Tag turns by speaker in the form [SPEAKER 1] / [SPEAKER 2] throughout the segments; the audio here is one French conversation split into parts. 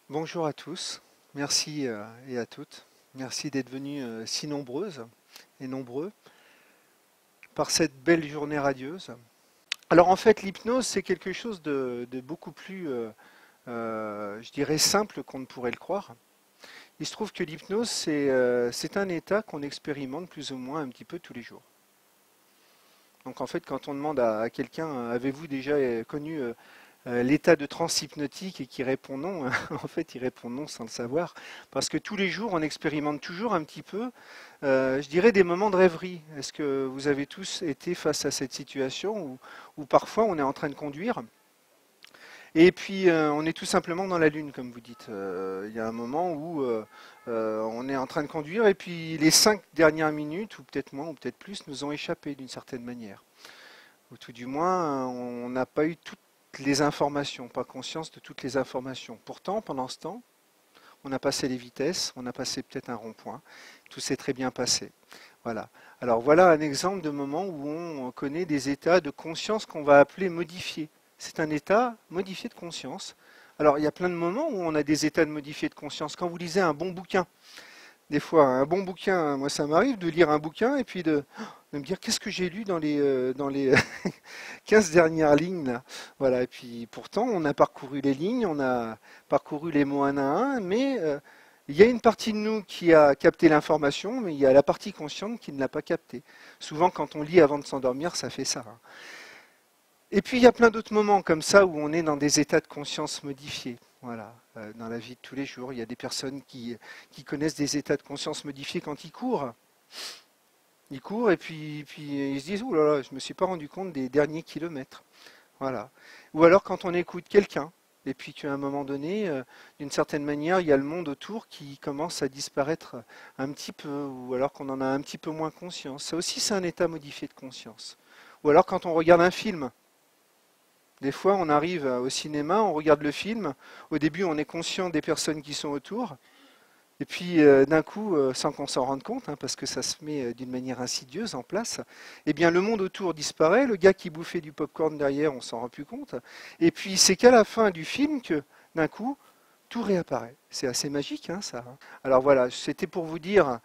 [SPEAKER 1] Bonjour à tous, merci et à toutes. Merci d'être venus si nombreuses et nombreux par cette belle journée radieuse. Alors en fait, l'hypnose, c'est quelque chose de beaucoup plus, je dirais, simple qu'on ne pourrait le croire. Il se trouve que l'hypnose, c'est un état qu'on expérimente plus ou moins un petit peu tous les jours. Donc en fait, quand on demande à quelqu'un, avez-vous déjà connu l'état de transe hypnotique et qui répond non, en fait, il répond non sans le savoir. Parce que tous les jours, on expérimente toujours un petit peu, je dirais, des moments de rêverie. Est-ce que vous avez tous été face à cette situation où parfois on est en train de conduire et puis on est tout simplement dans la lune, comme vous dites. Il y a un moment où on est en train de conduire et puis les 5 dernières minutes, ou peut-être moins, ou peut-être plus, nous ont échappé d'une certaine manière. Ou tout du moins, on n'a pas eu toutes les informations, pas conscience de toutes les informations. Pourtant, pendant ce temps, on a passé les vitesses, on a passé peut-être un rond-point, tout s'est très bien passé. Voilà. Alors voilà un exemple de moment où on connaît des états de conscience qu'on va appeler modifiés. C'est un état modifié de conscience. Alors il y a plein de moments où on a des états de modifié de conscience. Quand vous lisez un bon bouquin, des fois, un bon bouquin, moi ça m'arrive de lire un bouquin et puis de me dire qu'est-ce que j'ai lu dans les 15 dernières lignes là. Voilà, et puis pourtant on a parcouru les lignes, on a parcouru les mots un à un, mais il y a une partie de nous qui a capté l'information, mais il y a la partie consciente qui ne l'a pas captée. Souvent quand on lit avant de s'endormir, ça fait ça, hein. Et puis il y a plein d'autres moments comme ça où on est dans des états de conscience modifiés. Voilà, dans la vie de tous les jours, il y a des personnes qui connaissent des états de conscience modifiés quand ils courent. Ils courent et puis ils se disent, ouh là là, je ne me suis pas rendu compte des derniers kilomètres. Voilà. Ou alors quand on écoute quelqu'un, et puis qu'à un moment donné, d'une certaine manière, il y a le monde autour qui commence à disparaître un petit peu, ou alors qu'on en a un petit peu moins conscience. Ça aussi, c'est un état modifié de conscience. Ou alors quand on regarde un film, des fois, on arrive au cinéma, on regarde le film. Au début, on est conscient des personnes qui sont autour. Et puis, d'un coup, sans qu'on s'en rende compte, hein, parce que ça se met d'une manière insidieuse en place, eh bien, le monde autour disparaît. Le gars qui bouffait du popcorn derrière, on s'en rend plus compte. Et puis, c'est qu'à la fin du film que, d'un coup, tout réapparaît. C'est assez magique, hein, ça, hein. Alors voilà, c'était pour vous dire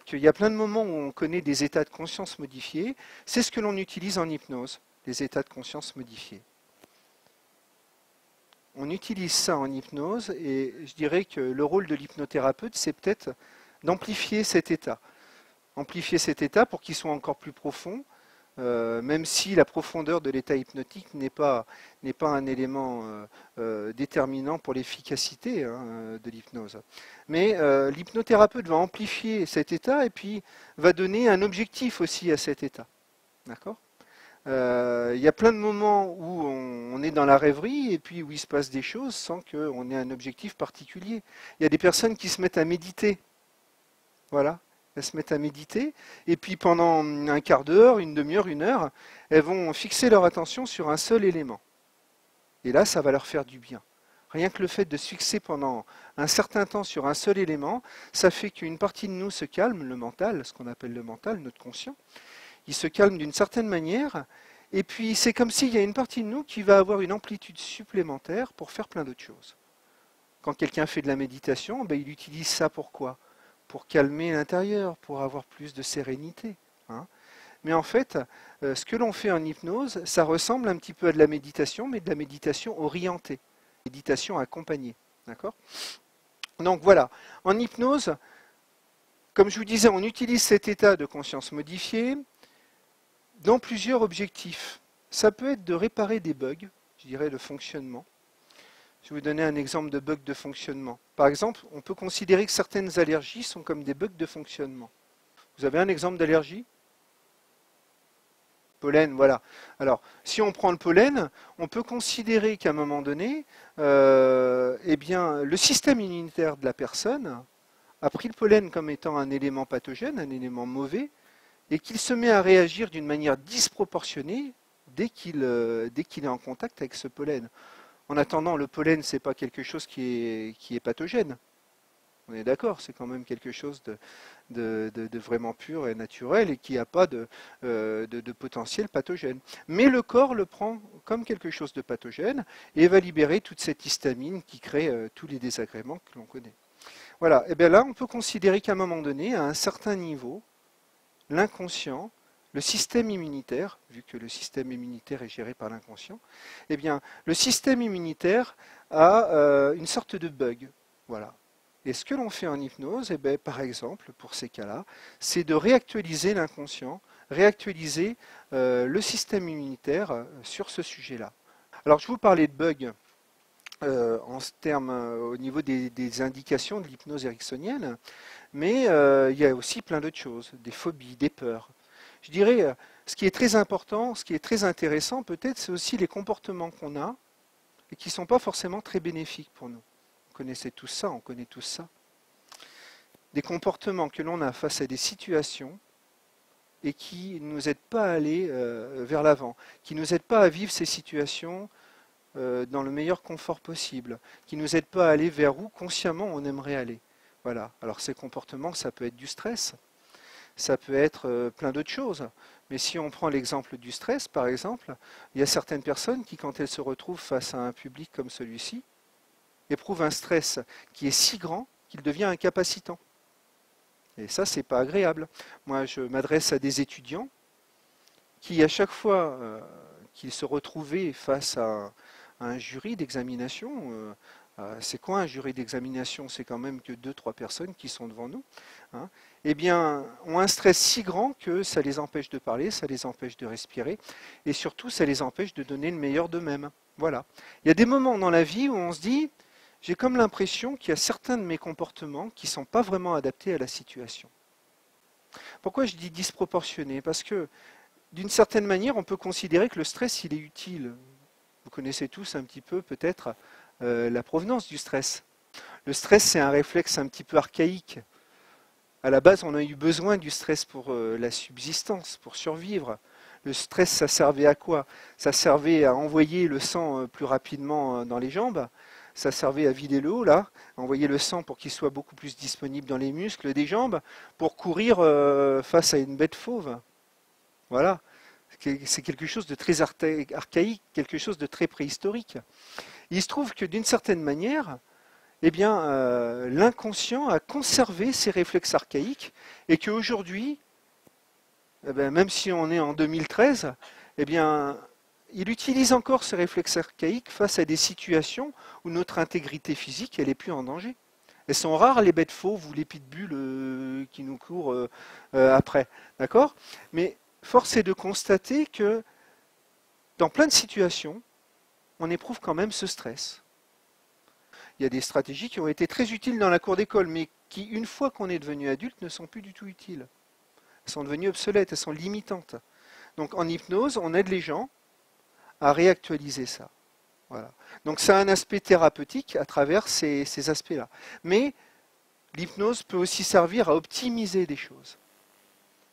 [SPEAKER 1] qu'il y a plein de moments où on connaît des états de conscience modifiés. C'est ce que l'on utilise en hypnose, les états de conscience modifiés. On utilise ça en hypnose et je dirais que le rôle de l'hypnothérapeute, c'est peut-être d'amplifier cet état. Amplifier cet état pour qu'il soit encore plus profond, même si la profondeur de l'état hypnotique n'est pas un élément déterminant pour l'efficacité, hein, de l'hypnose. Mais l'hypnothérapeute va amplifier cet état et puis va donner un objectif aussi à cet état. D'accord? Il y a plein de moments où on est dans la rêverie et puis où il se passe des choses sans qu'on ait un objectif particulier. Il y a des personnes qui se mettent à méditer. Voilà. Elles se mettent à méditer et puis pendant un quart d'heure, une demi-heure, une heure, elles vont fixer leur attention sur un seul élément. Et là, ça va leur faire du bien. Rien que le fait de se fixer pendant un certain temps sur un seul élément, ça fait qu'une partie de nous se calme, le mental, ce qu'on appelle le mental, notre conscient. Il se calme d'une certaine manière, et puis c'est comme s'il y a une partie de nous qui va avoir une amplitude supplémentaire pour faire plein d'autres choses. Quand quelqu'un fait de la méditation, ben, il utilise ça pour quoi? Pour calmer l'intérieur, pour avoir plus de sérénité, hein. Mais en fait, ce que l'on fait en hypnose, ça ressemble un petit peu à de la méditation, mais de la méditation orientée, méditation accompagnée. D'accord? Donc voilà, en hypnose, comme je vous disais, on utilise cet état de conscience modifié dans plusieurs objectifs. Ça peut être de réparer des bugs, je dirais de fonctionnement. Je vais vous donner un exemple de bug de fonctionnement. Par exemple, on peut considérer que certaines allergies sont comme des bugs de fonctionnement. Vous avez un exemple d'allergie? Pollen, voilà. Alors, si on prend le pollen, on peut considérer qu'à un moment donné, eh bien, le système immunitaire de la personne a pris le pollen comme étant un élément pathogène, un élément mauvais, et qu'il se met à réagir d'une manière disproportionnée dès qu'il est en contact avec ce pollen. En attendant, le pollen, ce n'est pas quelque chose qui est pathogène. On est d'accord, c'est quand même quelque chose de vraiment pur et naturel et qui n'a pas de potentiel pathogène. Mais le corps le prend comme quelque chose de pathogène et va libérer toute cette histamine qui crée tous les désagréments que l'on connaît. Voilà, et bien là, on peut considérer qu'à un moment donné, à un certain niveau, l'inconscient, le système immunitaire, vu que le système immunitaire est géré par l'inconscient, eh bien, le système immunitaire a une sorte de bug. Voilà. Et ce que l'on fait en hypnose, eh bien, par exemple, pour ces cas-là, c'est de réactualiser l'inconscient, réactualiser le système immunitaire sur ce sujet-là. Alors, je vous parlais de bug en termes au niveau des indications de l'hypnose ericksonienne, mais il y a aussi plein d'autres choses, des phobies, des peurs. Je dirais, ce qui est très important, ce qui est très intéressant peut-être, c'est aussi les comportements qu'on a et qui ne sont pas forcément très bénéfiques pour nous. Vous connaissez tous ça, on connaît tous ça. Des comportements que l'on a face à des situations et qui ne nous aident pas à aller vers l'avant, qui ne nous aident pas à vivre ces situations dans le meilleur confort possible, qui ne nous aident pas à aller vers où consciemment on aimerait aller. Voilà. Alors ces comportements, ça peut être du stress, ça peut être plein d'autres choses. Mais si on prend l'exemple du stress, par exemple, il y a certaines personnes qui, quand elles se retrouvent face à un public comme celui-ci, éprouvent un stress qui est si grand qu'il devient incapacitant. Et ça, c'est pas agréable. Moi, je m'adresse à des étudiants qui, à chaque fois qu'ils se retrouvaient face à un jury d'examination, c'est quoi un jury d'examination? C'est quand même que 2-3 personnes qui sont devant nous, hein, eh bien, ont un stress si grand que ça les empêche de parler, ça les empêche de respirer, et surtout, ça les empêche de donner le meilleur d'eux-mêmes. Voilà. Il y a des moments dans la vie où on se dit, j'ai comme l'impression qu'il y a certains de mes comportements qui ne sont pas vraiment adaptés à la situation. Pourquoi je dis disproportionné? Parce que, d'une certaine manière, on peut considérer que le stress, il est utile. Vous connaissez tous un petit peu, peut-être, la provenance du stress. Le stress, c'est un réflexe un petit peu archaïque. À la base, on a eu besoin du stress pour la subsistance, pour survivre. Le stress, ça servait à quoi? Ça servait à envoyer le sang plus rapidement dans les jambes. Ça servait à vider l'eau, là, envoyer le sang pour qu'il soit beaucoup plus disponible dans les muscles des jambes, pour courir face à une bête fauve. Voilà. C'est quelque chose de très archaïque, quelque chose de très préhistorique. Il se trouve que d'une certaine manière, eh bien, l'inconscient a conservé ces réflexes archaïques et qu'aujourd'hui, eh bien, même si on est en 2013, eh bien, il utilise encore ces réflexes archaïques face à des situations où notre intégrité physique elle est plus en danger. Elles sont rares les bêtes fauves ou les pitbulls qui nous courent après, d'accord? Mais force est de constater que dans plein de situations, on éprouve quand même ce stress. Il y a des stratégies qui ont été très utiles dans la cour d'école, mais qui, une fois qu'on est devenu adulte, ne sont plus du tout utiles. Elles sont devenues obsolètes, elles sont limitantes. Donc en hypnose, on aide les gens à réactualiser ça. Voilà. Donc ça a un aspect thérapeutique à travers ces aspects-là. Mais l'hypnose peut aussi servir à optimiser des choses.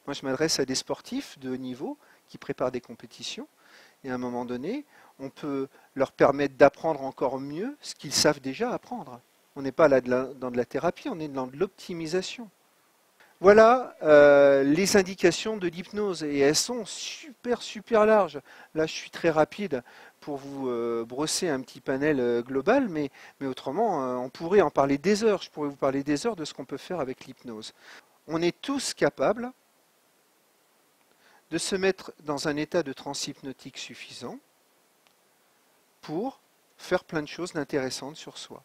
[SPEAKER 1] Moi, je m'adresse à des sportifs de haut niveau qui préparent des compétitions. Et à un moment donné, on peut leur permettre d'apprendre encore mieux ce qu'ils savent déjà apprendre. On n'est pas là dans de la thérapie, on est dans de l'optimisation. Voilà les indications de l'hypnose et elles sont super larges. Là, je suis très rapide pour vous brosser un petit panel global, mais autrement, on pourrait en parler des heures. Je pourrais vous parler des heures de ce qu'on peut faire avec l'hypnose. On est tous capables de se mettre dans un état de transe hypnotique suffisant pour faire plein de choses d'intéressantes sur soi.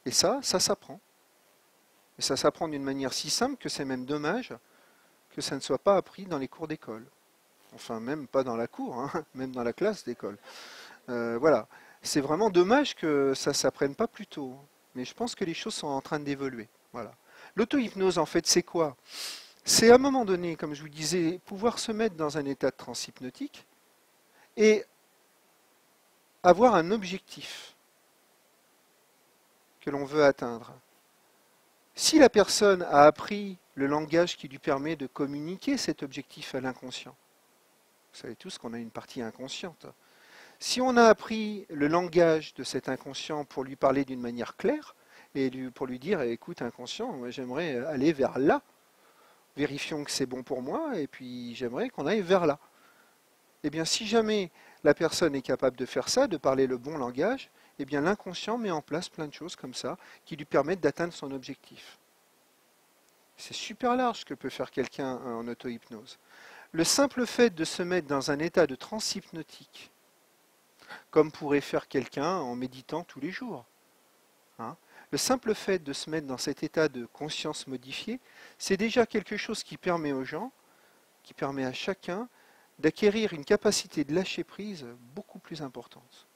[SPEAKER 1] Et ça s'apprend. Et ça s'apprend d'une manière si simple que c'est même dommage que ça ne soit pas appris dans les cours d'école. Enfin, même pas dans la cour, hein, même dans la classe d'école. Voilà. C'est vraiment dommage que ça ne s'apprenne pas plus tôt. Mais je pense que les choses sont en train d'évoluer. Voilà. L'auto-hypnose, en fait, c'est quoi? C'est à un moment donné, comme je vous disais, pouvoir se mettre dans un état de transe hypnotique et avoir un objectif que l'on veut atteindre. Si la personne a appris le langage qui lui permet de communiquer cet objectif à l'inconscient, vous savez tous qu'on a une partie inconsciente, si on a appris le langage de cet inconscient pour lui parler d'une manière claire, et pour lui dire, écoute inconscient, moi j'aimerais aller vers là, vérifions que c'est bon pour moi, et puis j'aimerais qu'on aille vers là. Eh bien si jamais la personne est capable de faire ça, de parler le bon langage, eh bien l'inconscient met en place plein de choses comme ça qui lui permettent d'atteindre son objectif. C'est super large ce que peut faire quelqu'un en auto-hypnose. Le simple fait de se mettre dans un état de transe hypnotique, comme pourrait faire quelqu'un en méditant tous les jours, hein, le simple fait de se mettre dans cet état de conscience modifiée, c'est déjà quelque chose qui permet aux gens, qui permet à chacun d'acquérir une capacité de lâcher prise beaucoup plus importante.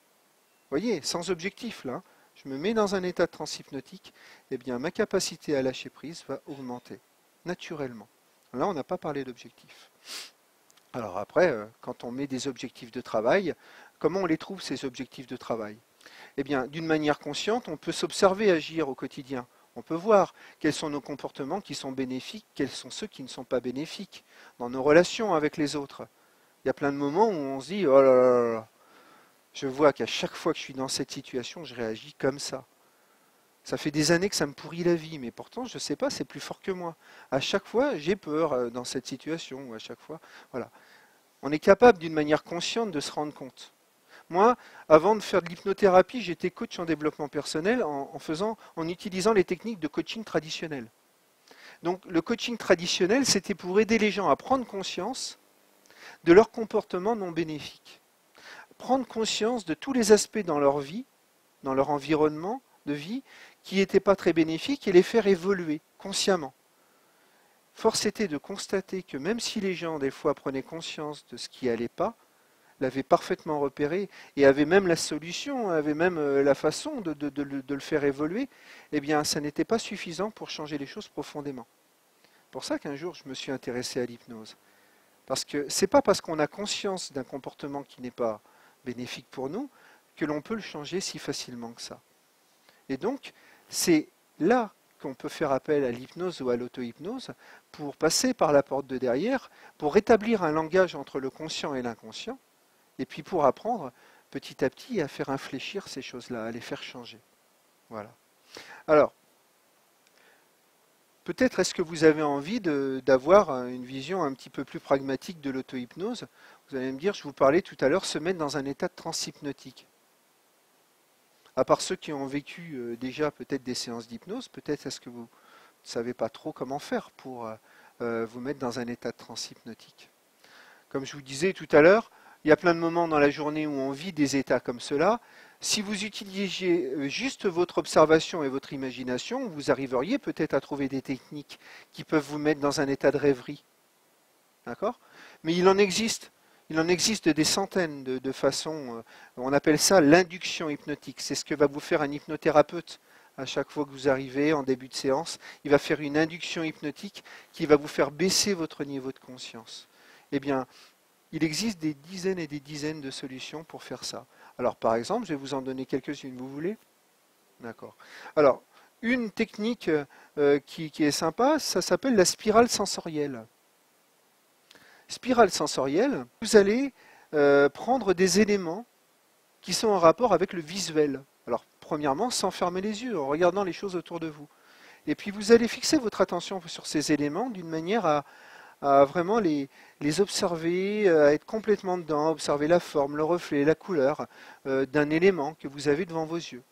[SPEAKER 1] Vous voyez, sans objectif là, je me mets dans un état de transe hypnotique, eh bien ma capacité à lâcher prise va augmenter, naturellement. Là, on n'a pas parlé d'objectif. Alors après, quand on met des objectifs de travail, comment on les trouve ces objectifs de travail? Eh bien, d'une manière consciente, on peut s'observer agir au quotidien. On peut voir quels sont nos comportements qui sont bénéfiques, quels sont ceux qui ne sont pas bénéfiques dans nos relations avec les autres. Il y a plein de moments où on se dit, oh là là là, je vois qu'à chaque fois que je suis dans cette situation, je réagis comme ça. Ça fait des années que ça me pourrit la vie, mais pourtant, je ne sais pas, c'est plus fort que moi. À chaque fois, j'ai peur dans cette situation, ou à chaque fois, voilà. On est capable d'une manière consciente de se rendre compte. Moi, avant de faire de l'hypnothérapie, j'étais coach en développement personnel en utilisant les techniques de coaching traditionnel. Donc le coaching traditionnel, c'était pour aider les gens à prendre conscience de leur comportement non bénéfique. Prendre conscience de tous les aspects dans leur vie, dans leur environnement de vie, qui n'étaient pas très bénéfiques et les faire évoluer consciemment. Force était de constater que même si les gens, des fois, prenaient conscience de ce qui n'allait pas, l'avaient parfaitement repéré et avaient même la solution, avaient même la façon de le faire évoluer, eh bien, ça n'était pas suffisant pour changer les choses profondément. C'est pour ça qu'un jour, je me suis intéressé à l'hypnose. Parce que c'est pas parce qu'on a conscience d'un comportement qui n'est pas bénéfique pour nous que l'on peut le changer si facilement que ça. Et donc, c'est là qu'on peut faire appel à l'hypnose ou à l'auto-hypnose pour passer par la porte de derrière, pour rétablir un langage entre le conscient et l'inconscient, et puis pour apprendre petit à petit à faire infléchir ces choses-là, à les faire changer. Voilà. Alors, peut-être est-ce que vous avez envie d'avoir une vision un petit peu plus pragmatique de l'auto-hypnose. Vous allez me dire, je vous parlais tout à l'heure, se mettre dans un état de transe hypnotique. À part ceux qui ont vécu déjà peut-être des séances d'hypnose, peut-être est-ce que vous ne savez pas trop comment faire pour vous mettre dans un état de transe hypnotique. Comme je vous disais tout à l'heure, il y a plein de moments dans la journée où on vit des états comme cela. Si vous utilisiez juste votre observation et votre imagination, vous arriveriez peut-être à trouver des techniques qui peuvent vous mettre dans un état de rêverie. D'accord ? Mais il en existe des centaines de façons. On appelle ça l'induction hypnotique. C'est ce que va vous faire un hypnothérapeute à chaque fois que vous arrivez en début de séance. Il va faire une induction hypnotique qui va vous faire baisser votre niveau de conscience. Eh bien, il existe des dizaines et des dizaines de solutions pour faire ça. Alors, par exemple, je vais vous en donner quelques-unes. Vous voulez ? D'accord. Alors, une technique qui est sympa, ça s'appelle la spirale sensorielle. Spirale sensorielle, vous allez prendre des éléments qui sont en rapport avec le visuel. Alors, premièrement, sans fermer les yeux, en regardant les choses autour de vous. Et puis, vous allez fixer votre attention sur ces éléments d'une manière à vraiment les observer, à être complètement dedans, observer la forme, le reflet, la couleur d'un élément que vous avez devant vos yeux.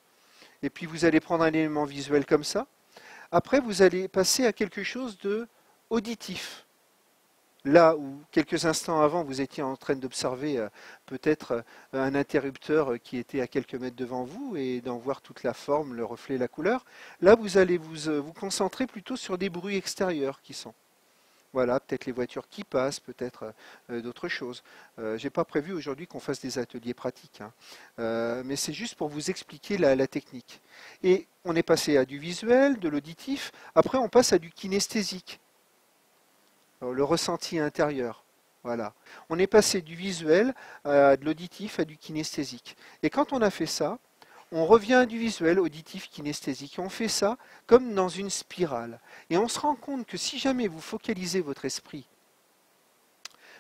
[SPEAKER 1] Et puis, vous allez prendre un élément visuel comme ça. Après, vous allez passer à quelque chose de auditif. Là où quelques instants avant, vous étiez en train d'observer peut-être un interrupteur qui était à quelques mètres devant vous et d'en voir toute la forme, le reflet, la couleur, là vous allez vous concentrer plutôt sur des bruits extérieurs qui sont. Voilà, peut-être les voitures qui passent, peut-être d'autres choses. Je n'ai pas prévu aujourd'hui qu'on fasse des ateliers pratiques, hein. Mais c'est juste pour vous expliquer la technique. Et on est passé à du visuel, de l'auditif, après on passe à du kinesthésique. Le ressenti intérieur. Voilà. On est passé du visuel à de l'auditif à du kinesthésique. Et quand on a fait ça, on revient à du visuel, auditif, kinesthésique. Et on fait ça comme dans une spirale. Et on se rend compte que si jamais vous focalisez votre esprit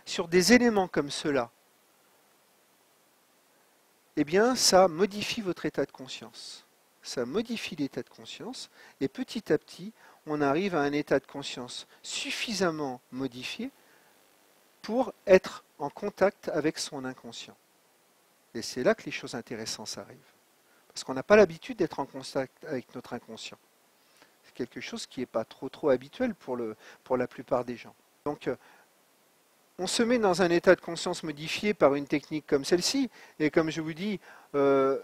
[SPEAKER 1] sur des éléments comme cela, eh bien ça modifie votre état de conscience. ça modifie l'état de conscience, et petit à petit, on arrive à un état de conscience suffisamment modifié pour être en contact avec son inconscient. Et c'est là que les choses intéressantes arrivent. Parce qu'on n'a pas l'habitude d'être en contact avec notre inconscient. C'est quelque chose qui n'est pas trop habituel pour la plupart des gens. Donc, on se met dans un état de conscience modifié par une technique comme celle-ci, et comme je vous dis,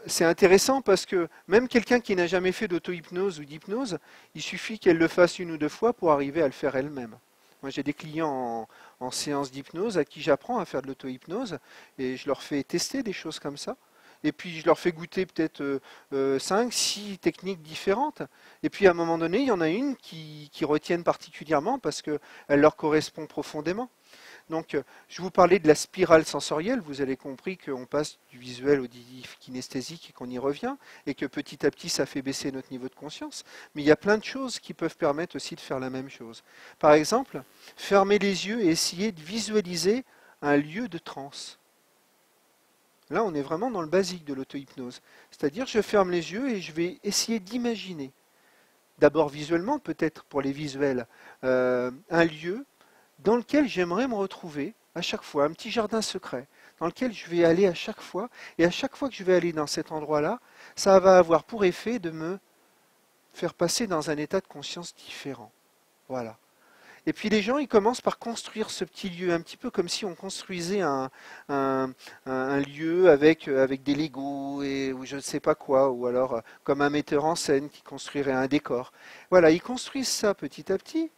[SPEAKER 1] c'est intéressant parce que même quelqu'un qui n'a jamais fait d'auto-hypnose ou d'hypnose, il suffit qu'elle le fasse une ou deux fois pour arriver à le faire elle-même. Moi j'ai des clients en séance d'hypnose à qui j'apprends à faire de l'auto-hypnose, et je leur fais tester des choses comme ça. Et puis je leur fais goûter peut-être 5, 6 techniques différentes. Et puis à un moment donné, il y en a une qui retiennent particulièrement parce qu'elle leur correspond profondément. Donc, je vous parlais de la spirale sensorielle. Vous avez compris qu'on passe du visuel, auditif, kinesthésique et qu'on y revient, et que petit à petit, ça fait baisser notre niveau de conscience. Mais il y a plein de choses qui peuvent permettre aussi de faire la même chose. Par exemple, fermer les yeux et essayer de visualiser un lieu de transe. Là, on est vraiment dans le basique de l'auto-hypnose. C'est-à-dire, je ferme les yeux et je vais essayer d'imaginer, d'abord visuellement, peut-être pour les visuels, un lieu dans lequel j'aimerais me retrouver à chaque fois, un petit jardin secret, dans lequel je vais aller à chaque fois, et à chaque fois que je vais aller dans cet endroit-là, ça va avoir pour effet de me faire passer dans un état de conscience différent. Voilà. Et puis les gens, ils commencent par construire ce petit lieu, un petit peu comme si on construisait un lieu avec des Legos ou je ne sais pas quoi, ou alors comme un metteur en scène qui construirait un décor. Voilà, ils construisent ça petit à petit.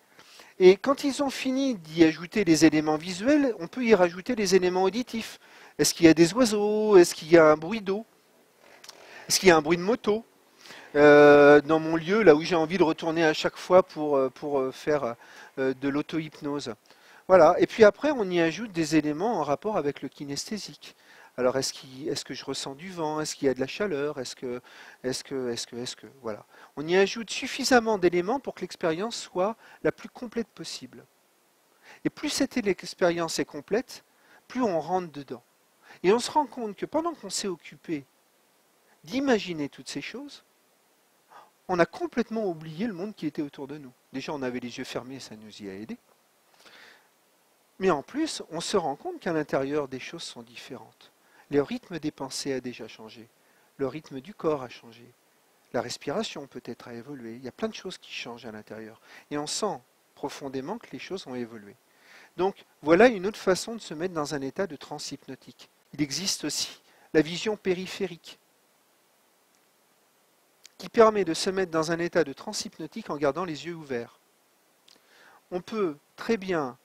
[SPEAKER 1] Et quand ils ont fini d'y ajouter les éléments visuels, on peut y rajouter les éléments auditifs. Est-ce qu'il y a des oiseaux? Est-ce qu'il y a un bruit d'eau? Est-ce qu'il y a un bruit de moto? Dans mon lieu, là où j'ai envie de retourner à chaque fois pour faire de l'auto-hypnose. Voilà. Et puis après, on y ajoute des éléments en rapport avec le kinesthésique. Alors, est-ce que je ressens du vent? Est-ce qu'il y a de la chaleur? Voilà. On y ajoute suffisamment d'éléments pour que l'expérience soit la plus complète possible. Et plus cette expérience est complète, plus on rentre dedans. Et on se rend compte que pendant qu'on s'est occupé d'imaginer toutes ces choses, on a complètement oublié le monde qui était autour de nous. Déjà, on avait les yeux fermés, ça nous y a aidé. Mais en plus, on se rend compte qu'à l'intérieur, des choses sont différentes. Le rythme des pensées a déjà changé. Le rythme du corps a changé. La respiration peut-être a évolué. Il y a plein de choses qui changent à l'intérieur. Et on sent profondément que les choses ont évolué. Donc, voilà une autre façon de se mettre dans un état de transe hypnotique. Il existe aussi la vision périphérique, qui permet de se mettre dans un état de transe hypnotique en gardant les yeux ouverts. On peut très bien,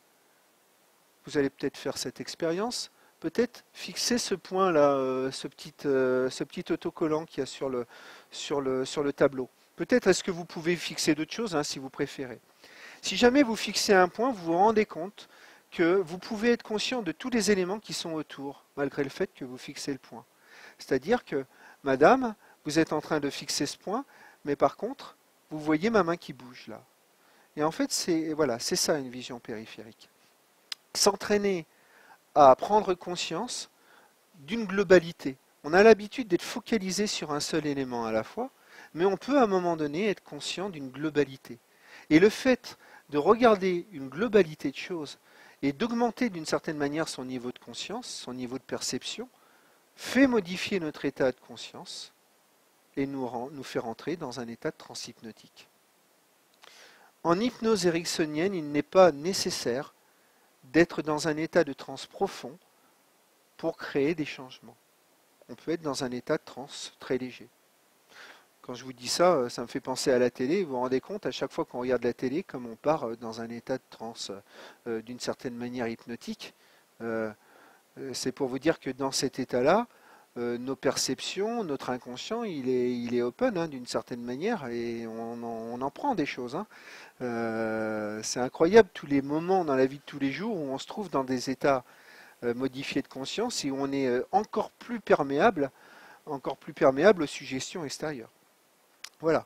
[SPEAKER 1] vous allez peut-être faire cette expérience, peut-être fixer ce point-là, ce petit autocollant qu'il y a sur le tableau. Peut-être est-ce que vous pouvez fixer d'autres choses, si vous préférez. Si jamais vous fixez un point, vous vous rendez compte que vous pouvez être conscient de tous les éléments qui sont autour, malgré le fait que vous fixez le point. C'est-à-dire que, madame, vous êtes en train de fixer ce point, mais par contre, vous voyez ma main qui bouge là. Et en fait, c'est ça une vision périphérique. S'entraîner à prendre conscience d'une globalité. On a l'habitude d'être focalisé sur un seul élément à la fois, mais on peut à un moment donné être conscient d'une globalité. Et le fait de regarder une globalité de choses et d'augmenter d'une certaine manière son niveau de conscience, son niveau de perception, fait modifier notre état de conscience et nous fait rentrer dans un état de transe hypnotique. En hypnose ericksonienne, il n'est pas nécessaire d'être dans un état de transe profond pour créer des changements. On peut être dans un état de transe très léger. Quand je vous dis ça, ça me fait penser à la télé. Vous vous rendez compte, à chaque fois qu'on regarde la télé, comme on part dans un état de transe d'une certaine manière hypnotique, c'est pour vous dire que dans cet état-là, nos perceptions, notre inconscient, il est open d'une certaine manière et on en prend des choses. C'est incroyable tous les moments dans la vie de tous les jours où on se trouve dans des états modifiés de conscience et où on est encore plus perméable aux suggestions extérieures. Voilà.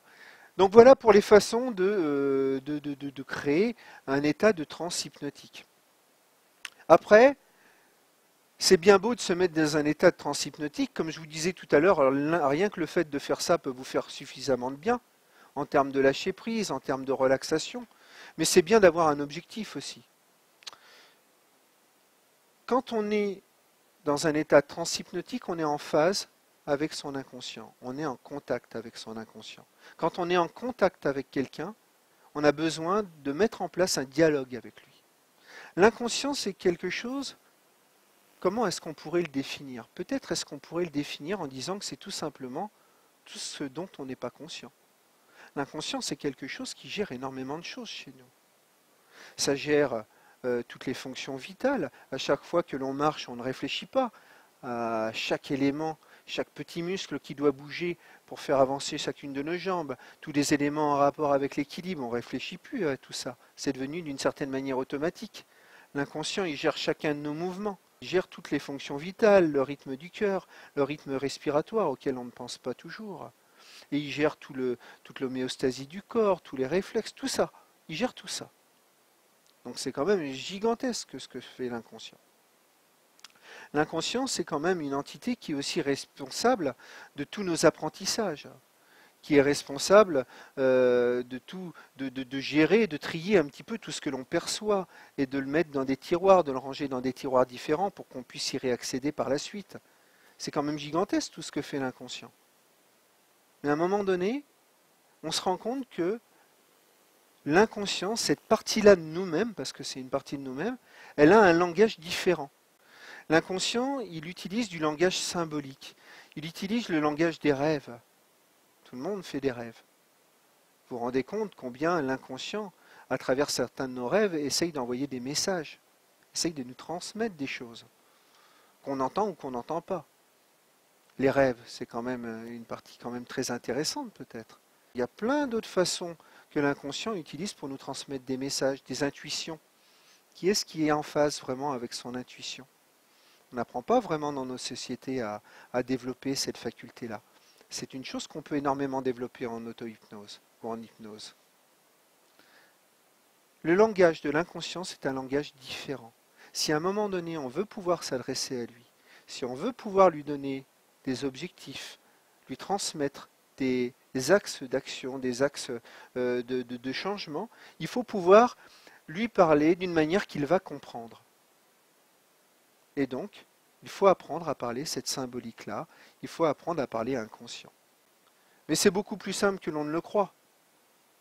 [SPEAKER 1] Donc voilà pour les façons de créer un état de transe hypnotique. Après, C'est bien beau de se mettre dans un état de transe hypnotique, comme je vous disais tout à l'heure, rien que le fait de faire ça peut vous faire suffisamment de bien, en termes de lâcher prise, en termes de relaxation, mais c'est bien d'avoir un objectif aussi. Quand on est dans un état de transe hypnotique, on est en phase avec son inconscient, on est en contact avec son inconscient. Quand on est en contact avec quelqu'un, on a besoin de mettre en place un dialogue avec lui. L'inconscient, c'est quelque chose. Comment est-ce qu'on pourrait le définir? Peut-être est-ce qu'on pourrait le définir en disant que c'est tout simplement tout ce dont on n'est pas conscient. L'inconscient, c'est quelque chose qui gère énormément de choses chez nous. Ça gère toutes les fonctions vitales. À chaque fois que l'on marche, on ne réfléchit pas à chaque élément, chaque petit muscle qui doit bouger pour faire avancer chacune de nos jambes, tous les éléments en rapport avec l'équilibre, on ne réfléchit plus à tout ça. C'est devenu d'une certaine manière automatique. L'inconscient, il gère chacun de nos mouvements. Il gère toutes les fonctions vitales, le rythme du cœur, le rythme respiratoire auquel on ne pense pas toujours. Et il gère toute l'homéostasie du corps, tous les réflexes, tout ça. Il gère tout ça. Donc c'est quand même gigantesque ce que fait l'inconscient. L'inconscient, c'est quand même une entité qui est aussi responsable de tous nos apprentissages, qui est responsable de gérer, de trier un petit peu tout ce que l'on perçoit et de le mettre dans des tiroirs, de le ranger dans des tiroirs différents pour qu'on puisse y réaccéder par la suite. C'est quand même gigantesque tout ce que fait l'inconscient. Mais à un moment donné, on se rend compte que l'inconscient, cette partie-là de nous-mêmes, parce que c'est une partie de nous-mêmes, elle a un langage différent. L'inconscient, il utilise du langage symbolique. Il utilise le langage des rêves. Tout le monde fait des rêves. Vous vous rendez compte combien l'inconscient, à travers certains de nos rêves, essaye d'envoyer des messages, essaye de nous transmettre des choses, qu'on entend ou qu'on n'entend pas. Les rêves, c'est quand même une partie quand même très intéressante peut-être. Il y a plein d'autres façons que l'inconscient utilise pour nous transmettre des messages, des intuitions. Qui est-ce qui est en phase vraiment avec son intuition? On n'apprend pas vraiment dans nos sociétés à développer cette faculté-là. C'est une chose qu'on peut énormément développer en auto-hypnose ou en hypnose. Le langage de l'inconscient, c'est un langage différent. Si à un moment donné, on veut pouvoir s'adresser à lui, si on veut pouvoir lui donner des objectifs, lui transmettre des axes d'action, des axes de changement, il faut pouvoir lui parler d'une manière qu'il va comprendre. Et donc, il faut apprendre à parler cette symbolique-là, il faut apprendre à parler inconscient. Mais c'est beaucoup plus simple que l'on ne le croit.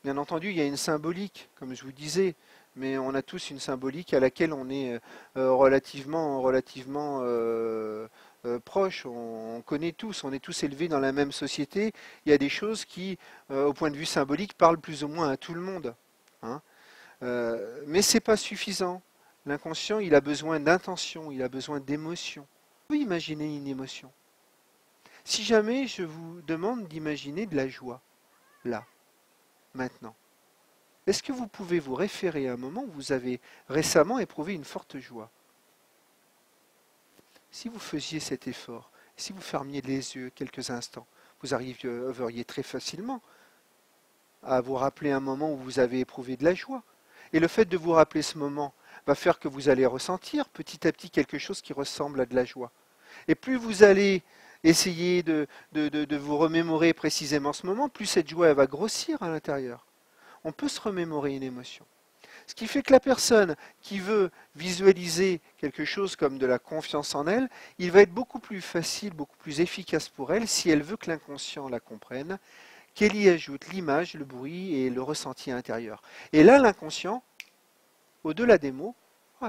[SPEAKER 1] Bien entendu, il y a une symbolique, comme je vous disais, mais on a tous une symbolique à laquelle on est relativement proche. On connaît tous, on est tous élevés dans la même société. Il y a des choses qui, au point de vue symbolique, parlent plus ou moins à tout le monde. Hein. Mais ce n'est pas suffisant. L'inconscient, il a besoin d'intention, il a besoin d'émotion. Vous pouvez imaginer une émotion. Si jamais je vous demande d'imaginer de la joie, là, maintenant, est-ce que vous pouvez vous référer à un moment où vous avez récemment éprouvé une forte joie? Si vous faisiez cet effort, si vous fermiez les yeux quelques instants, vous arriveriez très facilement à vous rappeler un moment où vous avez éprouvé de la joie. Et le fait de vous rappeler ce moment va faire que vous allez ressentir petit à petit quelque chose qui ressemble à de la joie. Et plus vous allez essayer de vous remémorer précisément ce moment, plus cette joie elle va grossir à l'intérieur. On peut se remémorer une émotion. Ce qui fait que la personne qui veut visualiser quelque chose comme de la confiance en elle, il va être beaucoup plus facile, beaucoup plus efficace pour elle si elle veut que l'inconscient la comprenne, qu'elle y ajoute l'image, le bruit et le ressenti intérieur. Et là, l'inconscient, au-delà des mots,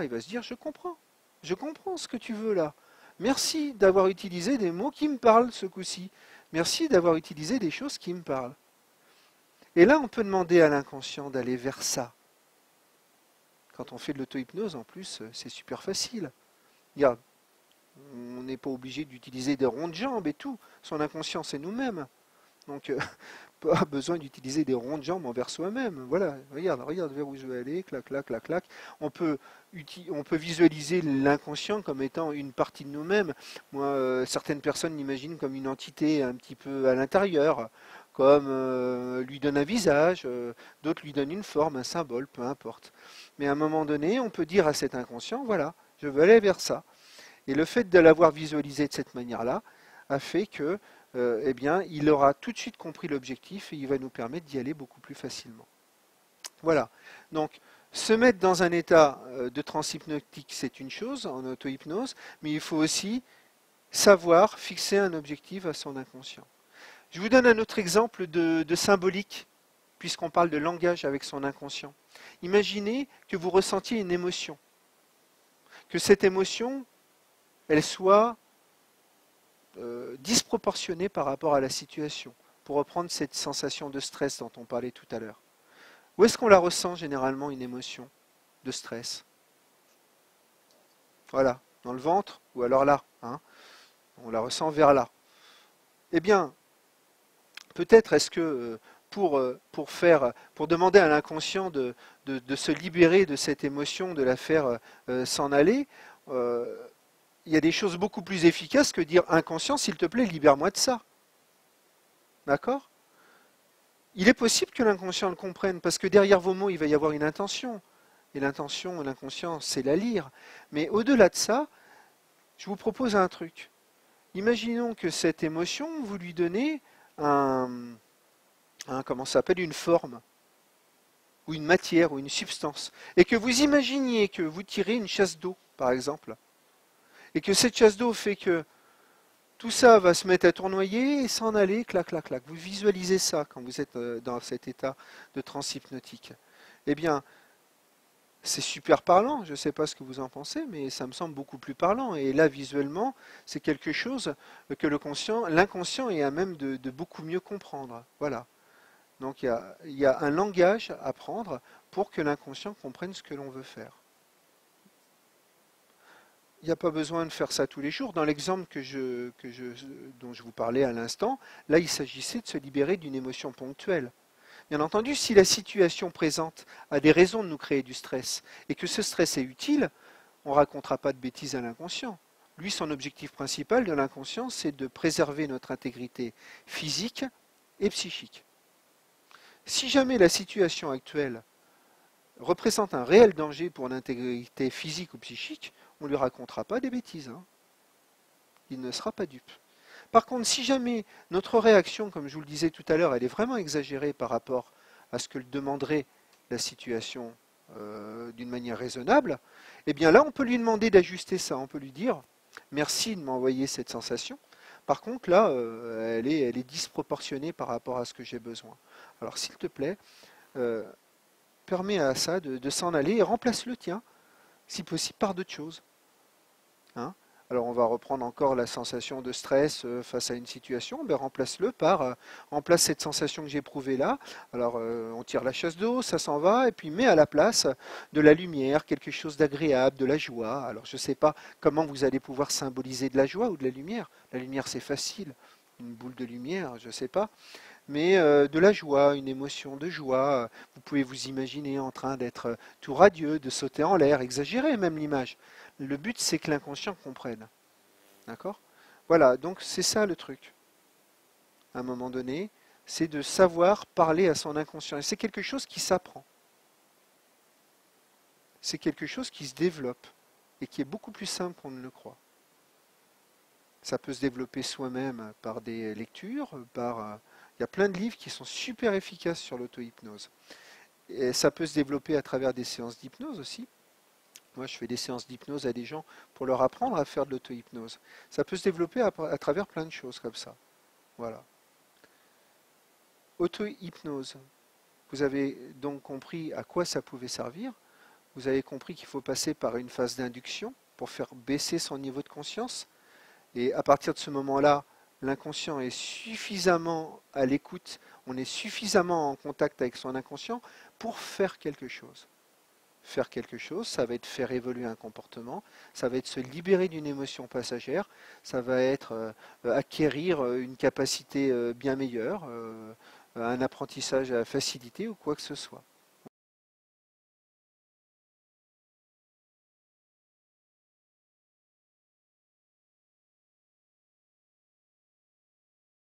[SPEAKER 1] il va se dire, je comprends ce que tu veux là. Merci d'avoir utilisé des mots qui me parlent ce coup-ci. Merci d'avoir utilisé des choses qui me parlent. Et là, on peut demander à l'inconscient d'aller vers ça. Quand on fait de l'auto-hypnose, en plus, c'est super facile. Regarde, on n'est pas obligé d'utiliser des ronds de jambes et tout. Son inconscient, c'est nous-mêmes. Donc, pas besoin d'utiliser des ronds de jambes envers soi-même. Voilà, regarde vers où je vais aller, clac, clac, clac, clac. On peut visualiser l'inconscient comme étant une partie de nous-mêmes. Moi, certaines personnes l'imaginent comme une entité un petit peu à l'intérieur, comme lui donne un visage, d'autres lui donnent une forme, un symbole, peu importe. Mais à un moment donné, on peut dire à cet inconscient, voilà, je veux aller vers ça. Et le fait de l'avoir visualisé de cette manière-là a fait que, eh bien, il aura tout de suite compris l'objectif et il va nous permettre d'y aller beaucoup plus facilement. Voilà. Donc, se mettre dans un état de transe hypnotique, c'est une chose, en auto-hypnose, mais il faut aussi savoir fixer un objectif à son inconscient. Je vous donne un autre exemple de symbolique, puisqu'on parle de langage avec son inconscient. Imaginez que vous ressentiez une émotion, que cette émotion, elle soit disproportionnée par rapport à la situation, pour reprendre cette sensation de stress dont on parlait tout à l'heure. Où est-ce qu'on la ressent généralement, une émotion de stress? Voilà, dans le ventre, ou alors là, hein, on la ressent vers là. Eh bien, peut-être est-ce que pour demander à l'inconscient de se libérer de cette émotion, de la faire s'en aller, il y a des choses beaucoup plus efficaces que dire inconscient, s'il te plaît, libère-moi de ça. D'accord? Il est possible que l'inconscient le comprenne, parce que derrière vos mots, il va y avoir une intention. Et l'intention, l'inconscient, c'est la lire. Mais au-delà de ça, je vous propose un truc. Imaginons que cette émotion, vous lui donnez comment ça s'appelle, une forme, ou une matière, ou une substance. Et que vous imaginiez que vous tirez une chasse d'eau, par exemple. Et que cette chasse d'eau fait que tout ça va se mettre à tournoyer et s'en aller, clac, clac, clac. Vous visualisez ça quand vous êtes dans cet état de transe hypnotique. Eh bien, c'est super parlant, je ne sais pas ce que vous en pensez, mais ça me semble beaucoup plus parlant. Et là, visuellement, c'est quelque chose que l'inconscient est à même de beaucoup mieux comprendre. Voilà. Donc il y a un langage à prendre pour que l'inconscient comprenne ce que l'on veut faire. Il n'y a pas besoin de faire ça tous les jours. Dans l'exemple dont je vous parlais à l'instant, là il s'agissait de se libérer d'une émotion ponctuelle. Bien entendu, si la situation présente a des raisons de nous créer du stress et que ce stress est utile, on ne racontera pas de bêtises à l'inconscient. Lui, son objectif principal de l'inconscient, c'est de préserver notre intégrité physique et psychique. Si jamais la situation actuelle représente un réel danger pour l'intégrité physique ou psychique, on ne lui racontera pas des bêtises. Hein. Il ne sera pas dupe. Par contre, si jamais notre réaction, comme je vous le disais tout à l'heure, elle est vraiment exagérée par rapport à ce que demanderait la situation d'une manière raisonnable, eh bien là, on peut lui demander d'ajuster ça. On peut lui dire « Merci de m'envoyer cette sensation. Par contre, là, elle est disproportionnée par rapport à ce que j'ai besoin. Alors, s'il te plaît, permets à ça de s'en aller et remplace-le, tiens, si possible, par d'autres choses. » Hein? Alors on va reprendre encore la sensation de stress face à une situation, ben remplace-le par remplace cette sensation que j'ai éprouvée là. Alors on tire la chasse d'eau, ça s'en va, et puis mets à la place de la lumière, quelque chose d'agréable, de la joie. Alors je ne sais pas comment vous allez pouvoir symboliser de la joie ou de la lumière. La lumière c'est facile, une boule de lumière, je ne sais pas. Mais de la joie, une émotion de joie. Vous pouvez vous imaginer en train d'être tout radieux, de sauter en l'air, exagérer même l'image. Le but, c'est que l'inconscient comprenne. D'accord? Voilà, donc c'est ça le truc. À un moment donné, c'est de savoir parler à son inconscient. Et c'est quelque chose qui s'apprend. C'est quelque chose qui se développe et qui est beaucoup plus simple qu'on ne le croit. Ça peut se développer soi-même par des lectures, il y a plein de livres qui sont super efficaces sur l'auto-hypnose. Et ça peut se développer à travers des séances d'hypnose aussi. Moi, je fais des séances d'hypnose à des gens pour leur apprendre à faire de l'auto-hypnose. Ça peut se développer à travers plein de choses comme ça. Voilà. Auto-hypnose. Vous avez donc compris à quoi ça pouvait servir. Vous avez compris qu'il faut passer par une phase d'induction pour faire baisser son niveau de conscience. Et à partir de ce moment-là, l'inconscient est suffisamment à l'écoute, on est suffisamment en contact avec son inconscient pour faire quelque chose. Faire quelque chose, ça va être faire évoluer un comportement, ça va être se libérer d'une émotion passagère, ça va être acquérir une capacité bien meilleure, un apprentissage à faciliter ou quoi que ce soit.